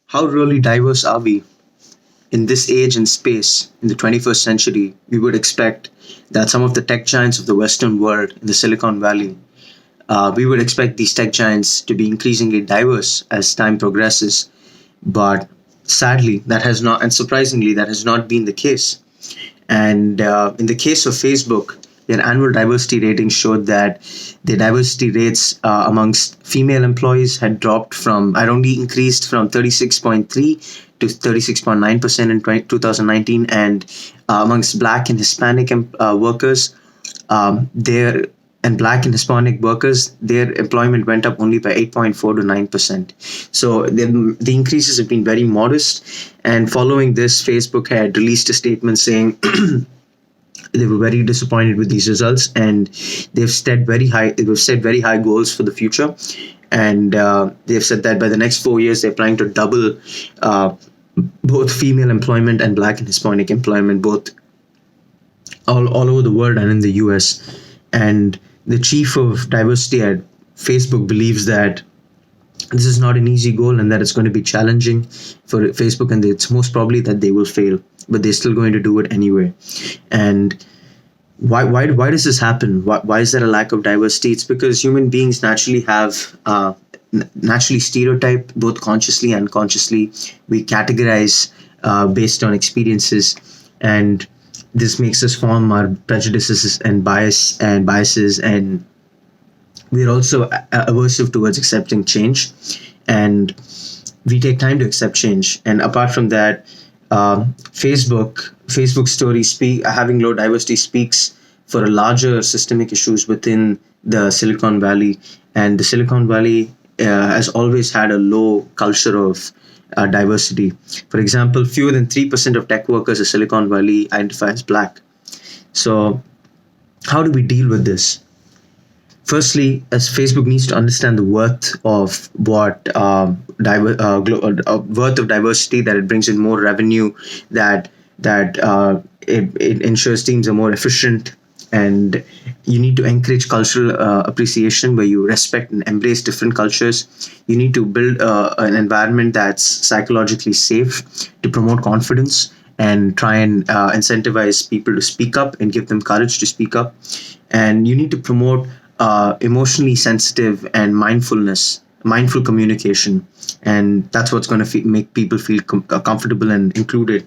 How really diverse are we? In this age and space, in the 21st century, we would expect that some of the tech giants of the Western world in the Silicon Valley, we would expect these tech giants to be increasingly diverse as time progresses. But sadly, that has not, and surprisingly, that has not been the case. And in the case of Facebook, their annual diversity ratings showed that the diversity rates amongst female employees had only increased from 36.3 to 36.9% in 2019. And amongst Black and Hispanic workers, their and Black and Hispanic workers, their employment went up only by 8.4 to 9%. So the increases have been very modest. And following this, Facebook had released a statement saying they were very disappointed with these results, and they've set very high goals for the future. And they've said that by the next 4 years, they're planning to double both female employment and Black and Hispanic employment, both all over the world and in the US. And the chief of diversity at Facebook believes that this is not an easy goal and that it's going to be challenging for Facebook, and it's most probably that they will fail, but they're still going to do it anyway. And why does this happen? Why is there a lack of diversity? It's because human beings naturally have naturally stereotype, both consciously and unconsciously. We categorize based on experiences, and this makes us form our prejudices and biases, and we're also aversive towards accepting change, and we take time to accept change. And apart from that, Facebook story having low diversity speaks for a larger systemic issues within the Silicon Valley, and the Silicon Valley has always had a low culture of diversity. For example, fewer than 3% of tech workers in Silicon Valley identify as Black. So how do we deal with this? Firstly, as Facebook needs to understand the worth of worth of diversity, that it brings in more revenue, that it ensures teams are more efficient, and you need to encourage cultural appreciation where you respect and embrace different cultures. You need to build an environment that's psychologically safe to promote confidence and try and incentivize people to speak up and give them courage to speak up. And you need to promote emotionally sensitive and mindful communication, and that's what's going to make people feel comfortable and included.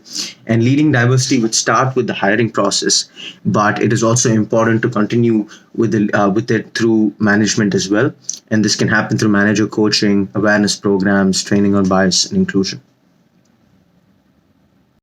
And leading diversity would start with the hiring process, but it is also important to continue with it through management as well. And this can happen through manager coaching, awareness programs, training on bias and inclusion.